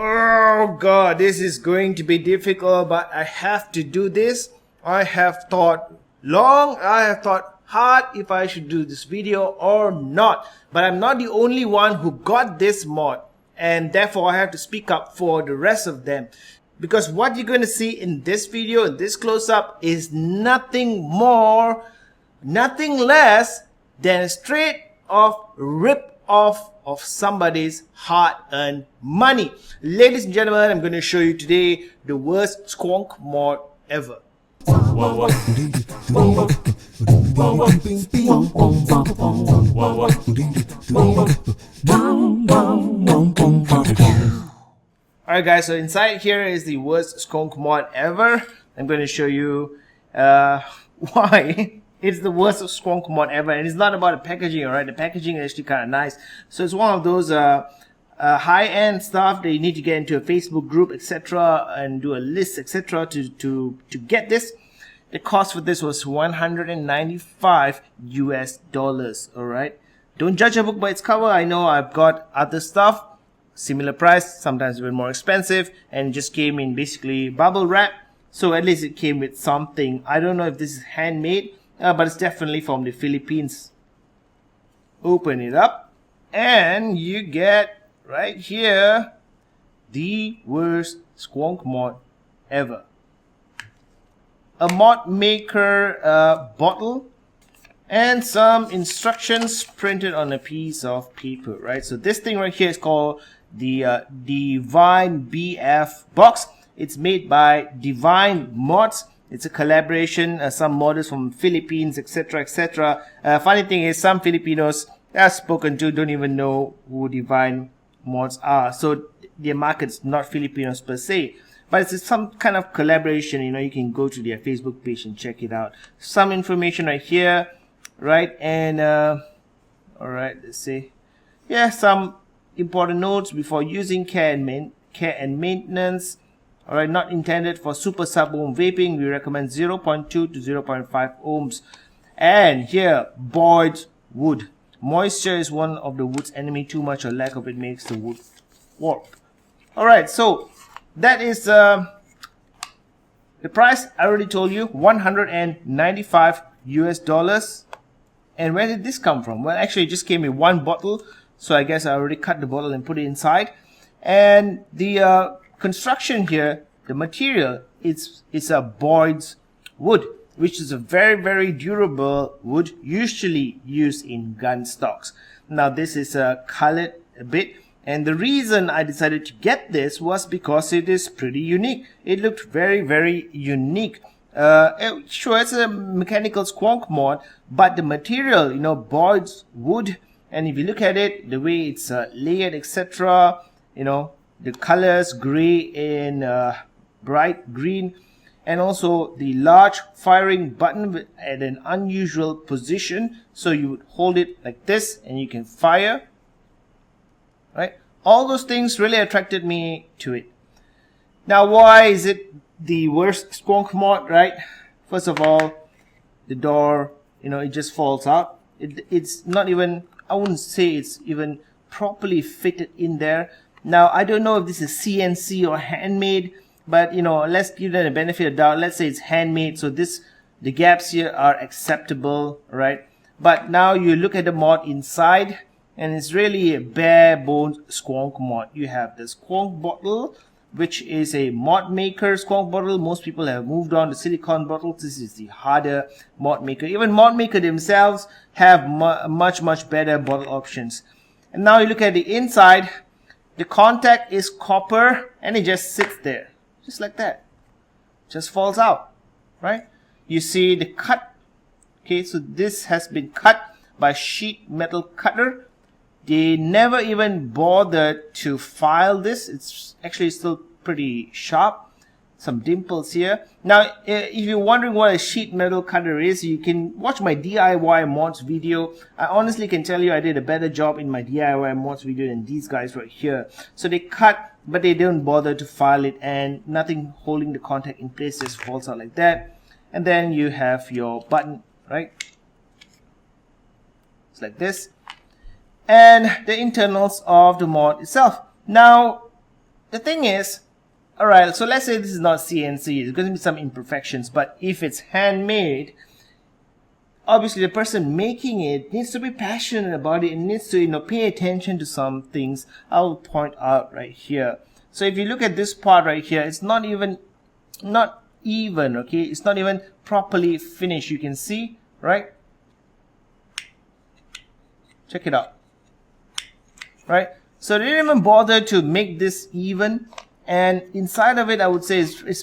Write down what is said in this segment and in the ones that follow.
Oh god, this is going to be difficult, but I have to do this. I have thought long, I have thought hard if I should do this video or not. But I'm not the only one who got this mod, and therefore I have to speak up for the rest of them. Because what you're going to see in this video, in this close-up, is nothing more, nothing less than a straight off rip-off of somebody's hard-earned money. Ladies and gentlemen, I'm going to show you today the worst Squonk mod ever. Alright guys, so inside here is the worst Squonk mod ever. I'm going to show you why it's the worst Squonk mod ever. And it's not about the packaging, alright? The packaging is actually kind of nice. So it's one of those high-end stuff that you need to get into a Facebook group, etc. and do a list, etc. to get this. The cost for this was $195 US, alright? Don't judge a book by its cover. I know I've got other stuff, similar price, sometimes even more expensive, and it just came in basically bubble wrap. So at least it came with something. I don't know if this is handmade, but it's definitely from the Philippines. Open it up, and you get right here the worst Squonk mod ever. A mod maker bottle and some instructions printed on a piece of paper, right? So this thing right here is called the Divine BF box. It's made by Divine Mods. It's a collaboration, some modders from Philippines, etc, etc. Funny thing is, some Filipinos I've spoken to don't even know who Divine Mods are. So their market's not Filipinos per se, but it's some kind of collaboration. You know, you can go to their Facebook page and check it out. Some information right here, right? And alright, let's see. Yeah, some important notes before using care and maintenance. Alright, not intended for super sub-ohm vaping. We recommend 0.2 to 0.5 ohms. And here, boiled wood. Moisture is one of the wood's enemy. Too much or lack of it makes the wood warp. Alright, so that is the price. I already told you, $195 US. And where did this come from? Well, actually it just came in one bottle. So I guess I already cut the bottle and put it inside. And the construction here, the material, it's a boiled wood, which is a very, very durable wood, usually used in gun stocks. Now this is colored a bit, and the reason I decided to get this was because it is pretty unique. It looked very, very unique. Sure, it's a mechanical Squonk mod, but the material, you know, boiled wood, and if you look at it, the way it's layered, etc., you know, the colors, gray and bright green, and also the large firing button at an unusual position. So you would hold it like this and you can fire, right? All those things really attracted me to it. Now, why is it the worst Squonk mod, right? First of all, the door, you know, it just falls out. It's not even, I wouldn't say it's even properly fitted in there. Now, I don't know if this is CNC or handmade, but, you know, let's give them the benefit of the doubt. Let's say it's handmade, so the gaps here are acceptable, right? But now you look at the mod inside, and it's really a bare bones Squonk mod. You have the Squonk bottle, which is a mod maker Squonk bottle. Most people have moved on to silicone bottles. This is the harder mod maker. Even mod maker themselves have much better bottle options. And now you look at the inside. The contact is copper, and it just sits there, just like that. Just falls out, right? You see the cut. Okay, so this has been cut by sheet metal cutter. They never even bothered to file this. It's actually still pretty sharp. Some dimples here. Now, if you're wondering what a sheet metal cutter is, you can watch my DIY mods video. I honestly can tell you I did a better job in my DIY mods video than these guys right here. So they cut, but they don't bother to file it, and nothing holding the contact in place, just falls out like that. And then you have your button, right? It's like this. And the internals of the mod itself. Now, the thing is, alright, so let's say this is not CNC, there's going to be some imperfections, but if it's handmade, obviously the person making it needs to be passionate about it and needs to, you know, pay attention to some things. I'll point out right here. So if you look at this part right here, it's not even, okay, it's not even properly finished. You can see, right? Check it out, right? So they didn't even bother to make this even, and inside of it, I would say it's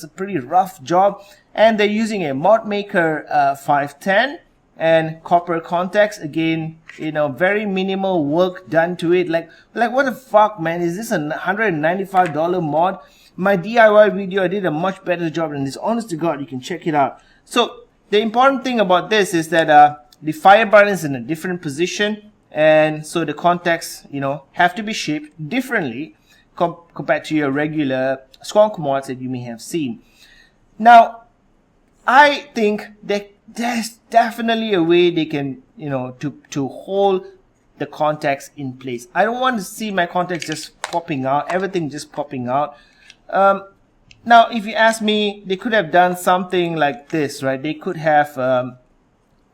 a pretty rough job. And they're using a mod maker 510 and copper contacts. Again, you know, very minimal work done to it. Like what the fuck, man? Is this a $195 mod? My DIY video, I did a much better job than this. Honest to God, you can check it out. So the important thing about this is that the fire button is in a different position, and so the contacts, you know, have to be shaped differently compared to your regular Squonk mods that you may have seen. Now, I think that there's definitely a way they can, you know, to hold the contacts in place. I don't want to see my contacts just popping out, everything just popping out. Now, if you ask me, they could have done something like this, right? They could have,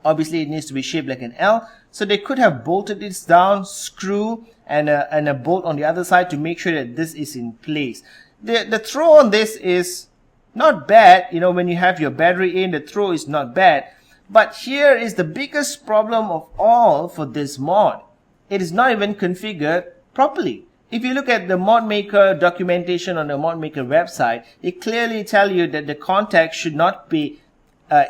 obviously it needs to be shaped like an L, so they could have bolted this down, screw, and a bolt on the other side to make sure that this is in place. The throw on this is not bad, you know, when you have your battery in, the throw is not bad. But here is the biggest problem of all for this mod. It is not even configured properly. If you look at the mod maker documentation on the mod maker website, it clearly tells you that the contact should not be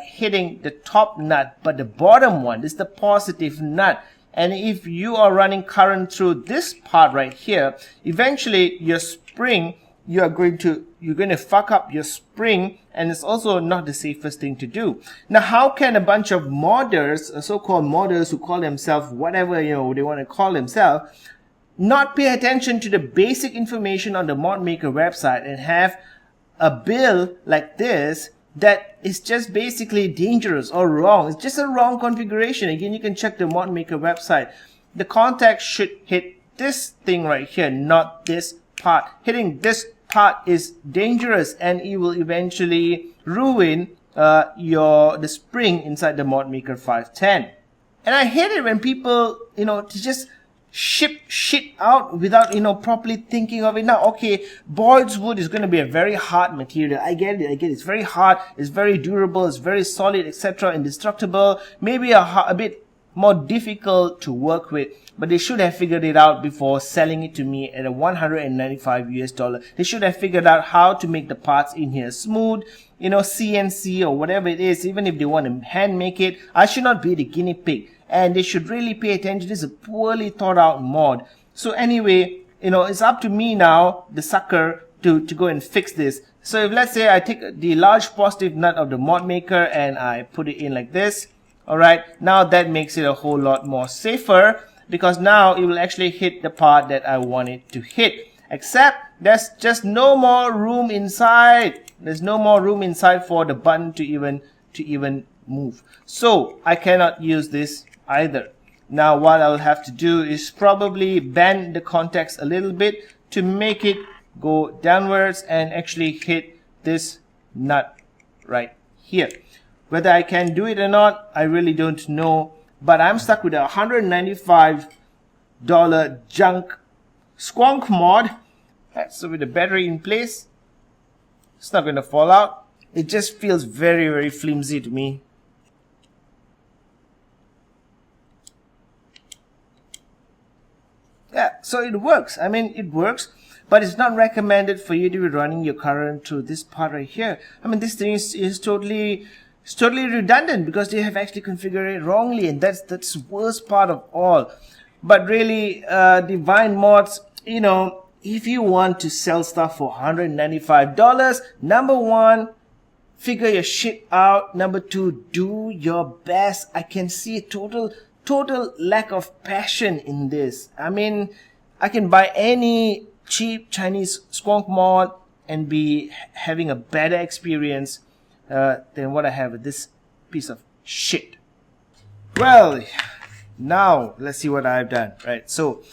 hitting the top nut, but the bottom one. This is the positive nut. And if you are running current through this part right here, eventually your spring, you're going to fuck up your spring, and it's also not the safest thing to do. Now, how can a bunch of modders, so-called modders who call themselves whatever, you know, they want to call themselves, not pay attention to the basic information on the mod maker website and have a build like this that is just basically dangerous or wrong? It's just a wrong configuration. Again, you can check the mod maker website. The contact should hit this thing right here, not this part. Hitting this part is dangerous, and it will eventually ruin the spring inside the mod maker 510. And I hate it when people, you know, to just ship shit out without, you know, properly thinking of it. Now, okay, Boyd's wood is going to be a very hard material. I get it. It's very hard, it's very durable, it's very solid, etc., indestructible, maybe a bit more difficult to work with, but they should have figured it out before selling it to me at a $195 US. They should have figured out how to make the parts in here smooth, you know, CNC or whatever it is. Even if they want to hand make it, I should not be the guinea pig. And they should really pay attention. This is a poorly thought out mod. So anyway, you know, it's up to me now, the sucker, to go and fix this. So if, let's say, I take the large positive nut of the mod maker and I put it in like this. Alright, now that makes it a whole lot more safer, because now it will actually hit the part that I want it to hit. Except there's just no more room inside. There's no more room inside for the button to even move. So I cannot use this either. Now what I'll have to do is probably bend the contacts a little bit to make it go downwards and actually hit this nut right here. Whether I can do it or not, I really don't know, but I'm stuck with a $195 junk Squonk mod. So with the battery in place, it's not going to fall out. It just feels very, very flimsy to me. Yeah, so it works. I mean, it works, but it's not recommended for you to be running your current through this part right here. I mean, this thing is totally redundant because they have actually configured it wrongly, and that's the worst part of all. But really, Divine Mods, you know, if you want to sell stuff for $195, number one, figure your shit out. Number two, do your best. I can see a total lack of passion in this. I mean, I can buy any cheap Chinese Squonk mod and be having a better experience than what I have with this piece of shit. Well, now let's see what I've done, right? So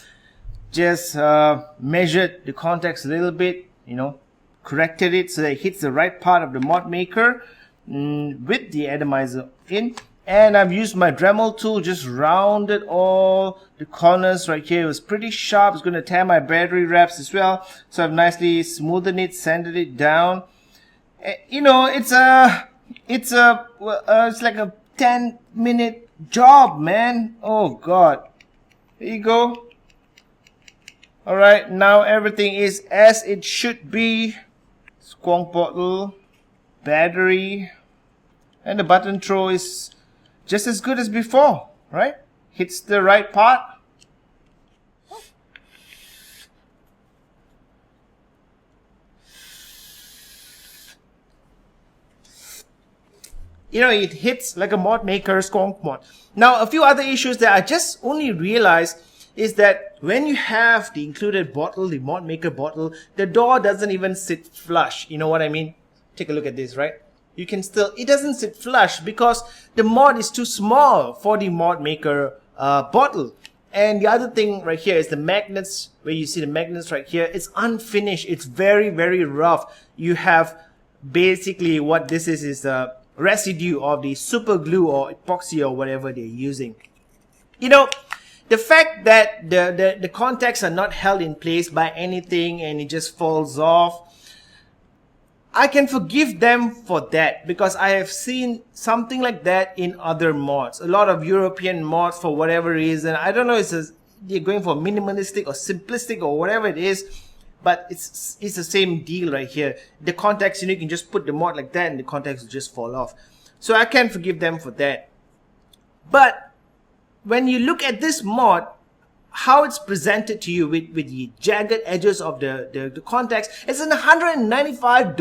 just measured the contacts a little bit, you know, corrected it so that it hits the right part of the mod maker with the atomizer in. And I've used my Dremel tool, just rounded all the corners right here. It was pretty sharp. It's going to tear my battery wraps as well. So I've nicely smoothed it, sanded it down. You know, it's like a 10-minute job, man. Oh God. There you go. Alright, now everything is as it should be. Squonk bottle, battery, and the button throw is just as good as before, right? Hits the right part. You know, it hits like a mod maker Squonk mod. Now, a few other issues that I just only realized is that when you have the included bottle, the mod maker bottle, the door doesn't even sit flush. You know what I mean? Take a look at this, right? You can still, it doesn't sit flush because the mod is too small for the mod maker bottle. And the other thing right here is the magnets, where you see the magnets right here, it's unfinished. It's very, very rough. You have basically what this is a residue of the super glue or epoxy or whatever they're using. You know, the fact that the contacts are not held in place by anything and it just falls off, I can forgive them for that because I have seen something like that in other mods. A lot of European mods, for whatever reason, I don't know if they're going for minimalistic or simplistic or whatever it is, but it's the same deal right here. The contacts, you know, you can just put the mod like that and the contacts will just fall off. So I can forgive them for that. But when you look at this mod, how it's presented to you with the jagged edges of the contacts, it's an $195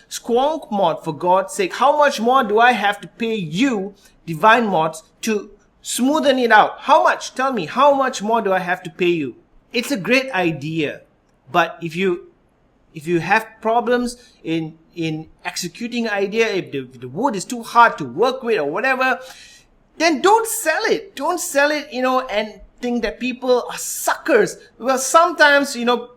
Squonk mod, for God's sake. How much more do I have to pay you, Divine Mods, to smoothen it out? How much? Tell me, how much more do I have to pay you? It's a great idea, but if you have problems in executing idea, if the wood is too hard to work with or whatever, then don't sell it. Don't sell it, you know, and think that people are suckers. Well, sometimes, you know,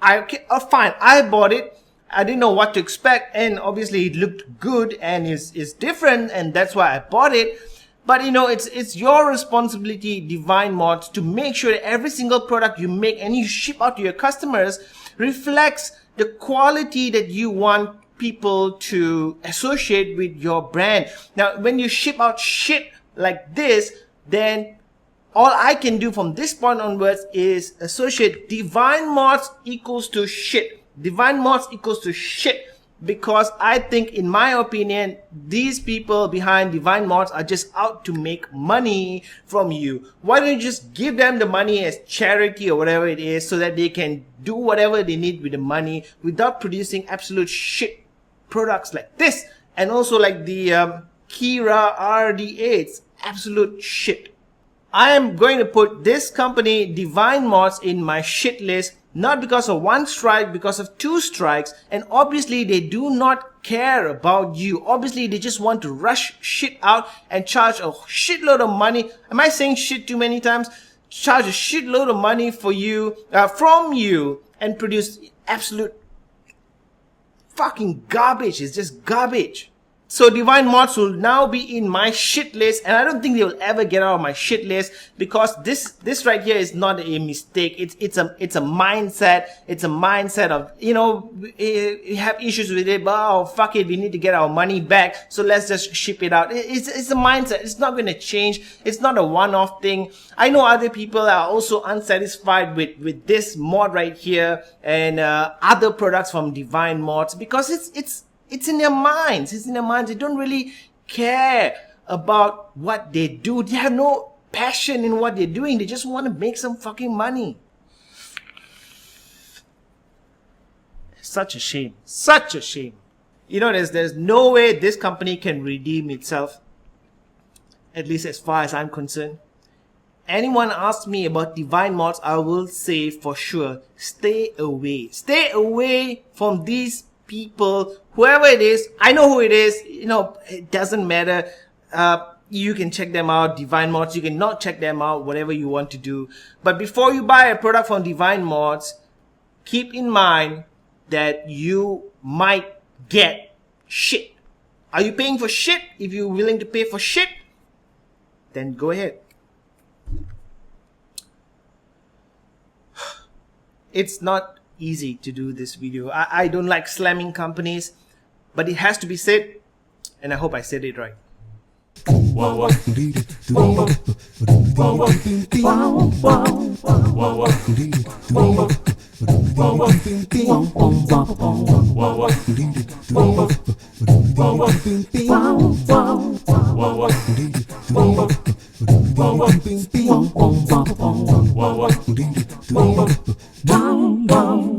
fine, I bought it. I didn't know what to expect, and obviously it looked good and is different, and that's why I bought it. But you know, it's your responsibility, Divine Mods, to make sure that every single product you make and you ship out to your customers reflects the quality that you want people to associate with your brand. Now, when you ship out shit like this, then all I can do from this point onwards is associate Divine Mods equals to shit. Divine Mods equals to shit. Because I think, in my opinion, these people behind Divine Mods are just out to make money from you. Why don't you just give them the money as charity or whatever it is, so that they can do whatever they need with the money without producing absolute shit products like this. And also like the Kira RDA, it's absolute shit. I am going to put this company, Divine Mods, in my shit list, not because of one strike, because of two strikes, and obviously they do not care about you. Obviously they just want to rush shit out and charge a shitload of money. Am I saying shit too many times? Charge a shitload of money for you, from you, and produce absolute fucking garbage. It's just garbage. So Divine Mods will now be in my shit list, and I don't think they will ever get out of my shit list, because this right here is not a mistake. It's a mindset. It's a mindset of, you know, we have issues with it, but oh fuck it, we need to get our money back, so let's just ship it out. It's a mindset. It's not going to change. It's not a one-off thing. I know other people are also unsatisfied with this mod right here and other products from Divine Mods, because it's in their minds. It's in their minds. They don't really care about what they do. They have no passion in what they're doing. They just want to make some fucking money. Such a shame. Such a shame. You know, there's no way this company can redeem itself. At least as far as I'm concerned. Anyone asks me about Divine Mods, I will say for sure, stay away. Stay away from these people, whoever it is. I know who it is, you know, it doesn't matter. you can check them out. Divine Mods, you can not check them out, whatever you want to do. But before you buy a product from Divine Mods, keep in mind that you might get shit. Are you paying for shit? If you're willing to pay for shit, then go ahead. It's not easy to do this video. I don't like slamming companies, but it has to be said, and I hope I said it right. Down, down.